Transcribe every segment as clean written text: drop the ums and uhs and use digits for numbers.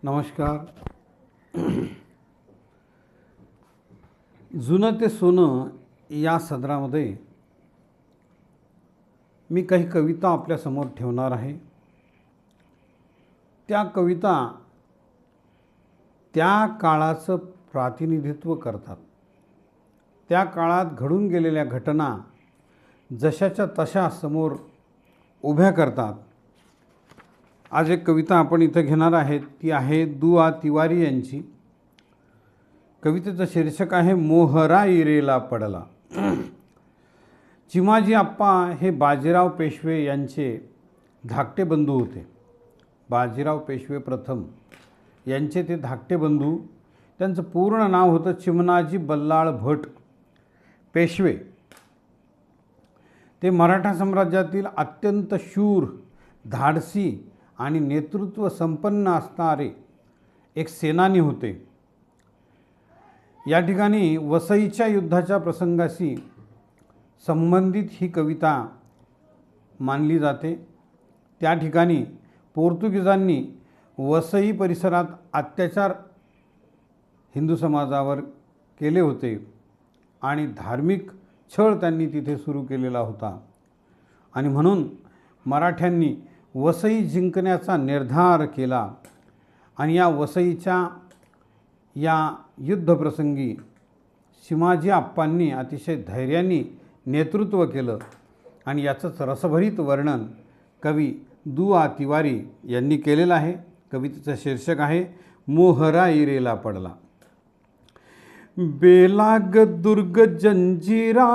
नमस्कार. जुनं ते सोनं या सदरामध्ये मी काही कविता आपल्यासमोर ठेवणार आहे. त्या कविता त्या काळाचं प्रातिनिधित्व करतात. त्या काळात घडून गेलेल्या घटना जशाच्या तशा समोर उभ्या करतात. आज एक कविता आपण इथं घेणार आहेत. ती आहे दुआ तिवारी यांची. कवितेचं शीर्षक आहे मोहरा इरेला पडला. चिमाजी आप्पा हे बाजीराव पेशवे यांचे धाकटे बंधू होते. बाजीराव पेशवे प्रथम यांचे ते धाकटे बंधू. त्यांचं पूर्ण नाव होतं चिमणाजी बल्लाळ भट पेशवे. ते मराठा साम्राज्यातील अत्यंत शूर, धाडसी आणि नेतृत्व संपन्न असणारे एक सेनानी होते. या ठिकाणी वसईच्या युद्धाच्या प्रसंगाशी संबंधित ही कविता मानली जाते. त्या ठिकाणी पोर्तुगीजांनी वसई परिसरात अत्याचार हिंदू समाजावर केले होते आणि धार्मिक छळ त्यांनी तिथे सुरू केलेला होता. आणि म्हणून मराठ्यांनी वसई जिंकण्याचा निर्धार केला. आणि या वसईच्या या युद्धप्रसंगी चिमाजी आप्पांनी अतिशय धैर्याने नेतृत्व केलं. आणि याचंच रसभरीत वर्णन कवी दुआ तिवारी यांनी केलेलं आहे. कवितेचं शीर्षक आहे मोहरा इरेला पडला. बेलाग दुर्ग जंजिरा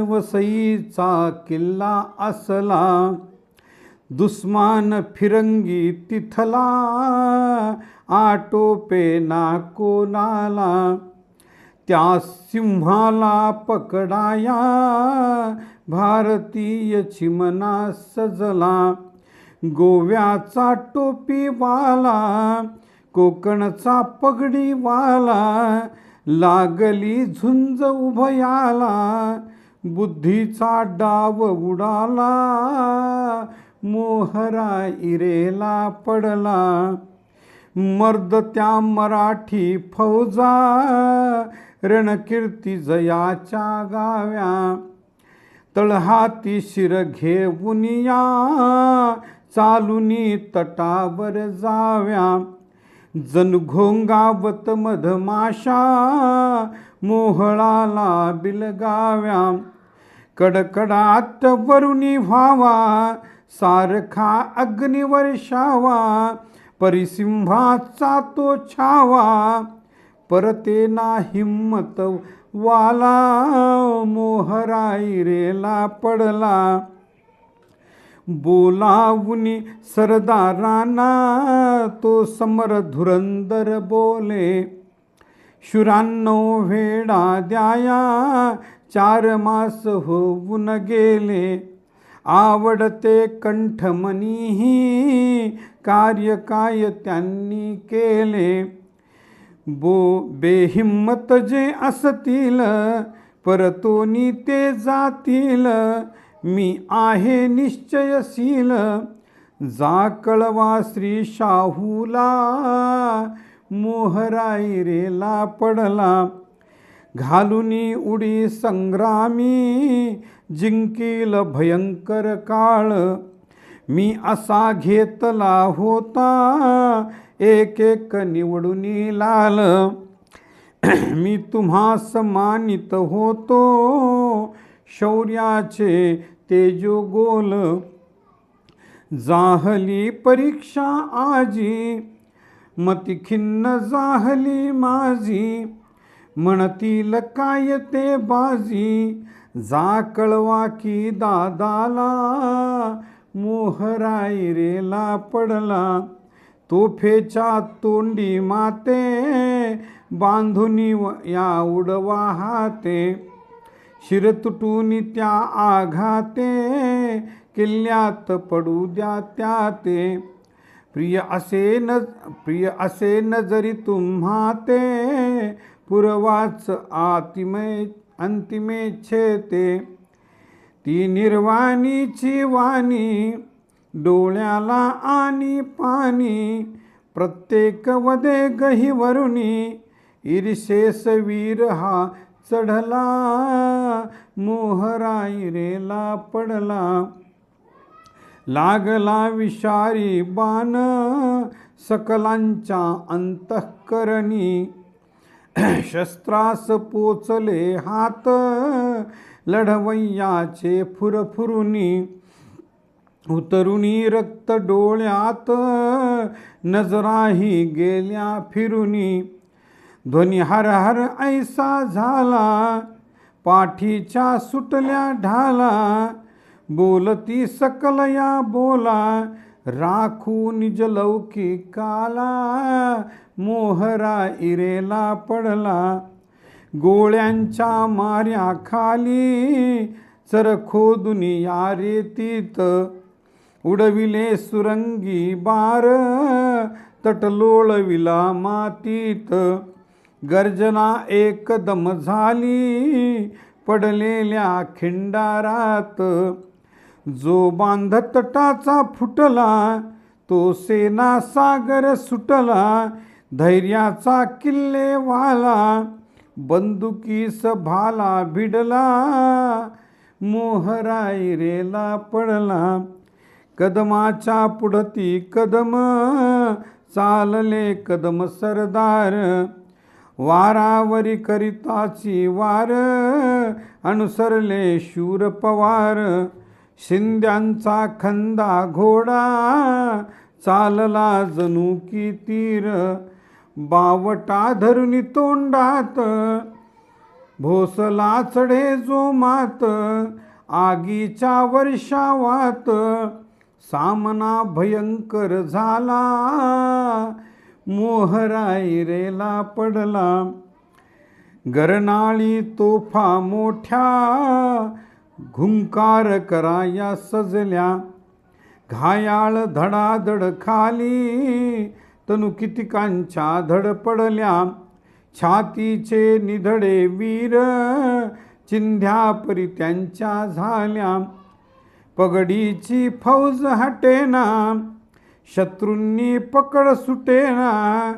वसईचा किल्ला असला, दुस्मान फिरंगी तिथला आटोपे ना कोणाला. त्या सिंहाला पकडाया भारतीय चिमणा सजला, गोव्याचा टोपीवाला कोकणचा पगडीवाला, लागली झुंज उभयाला बुद्धीचा डाव उडाला, मोहरा इरेला पडला. मर्द त्या मराठी फौजा रणकीर्ती जयाच्या गाव्या, तळहाती शिर घेऊन या चालुनी तटावर जाव्या. जण घोंगावत मधमाशा मोहळाला बिलगाव्या, कडकडाट वरुणी व्हावा सारखा अग्निवर्षावा, परिसिंहाचा तो छावा परते ना हिम्मत वाला, मोहरा इरेला पडला. बोलावुनी सरदारांना तो समर धुरंदर बोले, शूरांनो वेडा द्याया 4 मास होऊन गेले, आवडते कंठमनीही कार्य काय त्यांनी केले. बेहिम्मत जे असतील परतोनी ते जातील, मी आहे निश्चयशील जा कळवा श्री शाहूला, मोहरा इरेला पडला. घालुनी उडी संग्रामी जिंकील भयंकर काळ, मी असा घेतला होता एक एक निवडुनी लाल. मी तुम्हा समानित होतो शौर्याचे तेजोगोल, जाहली परीक्षा आजी मती खिन्न जाहली माझी, म्हणतील काय ते बाजी जा कळवा की दादाला, मोहरा इरेला पडला. तोफेच्या तोंडी माते बांधुनी या उडवा हाते, शिर तुटून त्या आघाते किल्ल्यात पडू द्या त्या ते. प्रिय असे नजरी तुम्हा ते पूर्वाच अंतिमेच्छे ते. ती निर्वाणीची वाणी डोळ्याला आणि पाणी प्रत्येक वदे गही वरुणी ईर्षेस वीर हा चढला, मोहराईरेला पडला. लागला विषारी बाण सकलांच्या अंतःकरणी, शस्त्रास पोचले हात लढवय्याचे फुरफुरुनी. उतरुनी रक्त डोळ्यात नजराही गेल्या फिरुनी. ध्वनी हर हर ऐसा झाला, पाठीच्या सुटल्या ढाला. बोलती सकल या बोला, राखू निज लौकिकाला. मोहराईरेला पडला, गोळ्यांच्या माऱ्या खाली. चरखोदून या रेतीत उडविले सुरंगी बार, तट लोळविला मातीत. गर्जना एकदम झाली पडलेल्या खिंडारात. जो बांध तटाचा फुटला, तो सेना सागर सुटला. धैर्याचा किल्लेवाला बंदुकीस भाला भिडला, मोहराईरेला पडला. कदमाच्या पुढती कदम चालले कदम सरदार, वारावरी करिताची वार अनुसरले शूर पवार. शिंद्यांचा खंदा घोडा चालला जणू की तीर, बावटा धरुनी तोंडात भोसला चढे जो मात. आगीच्या वर्षावात सामना भयंकर झाला, मोहराईरेला पडला. गरनाळी तोफा मोठ्या घुंकार कराया सजल्या, घायाळ धडाधड खाली तनु कितिकांच्या धड पडल्या. छातीचे निधडे वीर चिंध्यापरी त्यांच्या झाल्या. पगडीची फौज हटेना, शत्रूंनी पकड सुटेना.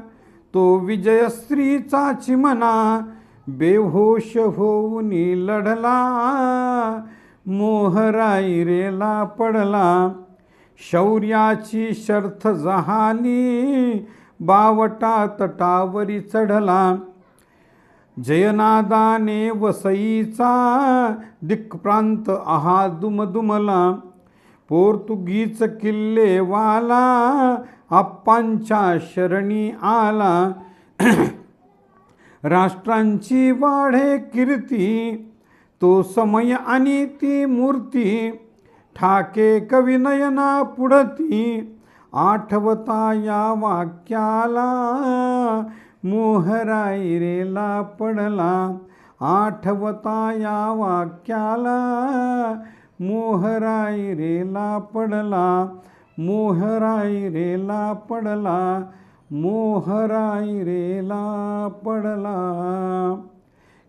तो विजयश्रीचा चिमणा बेहोश होऊन लढला, मोहराईरेला पडला. शौर्याची शर्थ जहाली, बावटा तटावरी चढला. जयनादाने वसईचा दिक्प्रांत आहा दुमदुमला. पोर्तुगीज किल्लेवाला आप्पांच्या शरणी आला. राष्ट्रांची वाढे कीर्ती, तो समय आणि ती मूर्ती. ठाके कविनयना पुढती, आठवता या वाक्याला. मोहराईरेला पडला, आठवता या वाक्याला. मोहराईरेला पडला, मोहराईरेला पडला, मोहराईरेला पडला.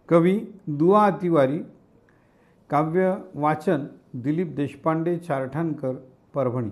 कवी दुआ तिवारी. काव्य वाचन दिलीप देशपांडे, चारठाणकर, परभणी.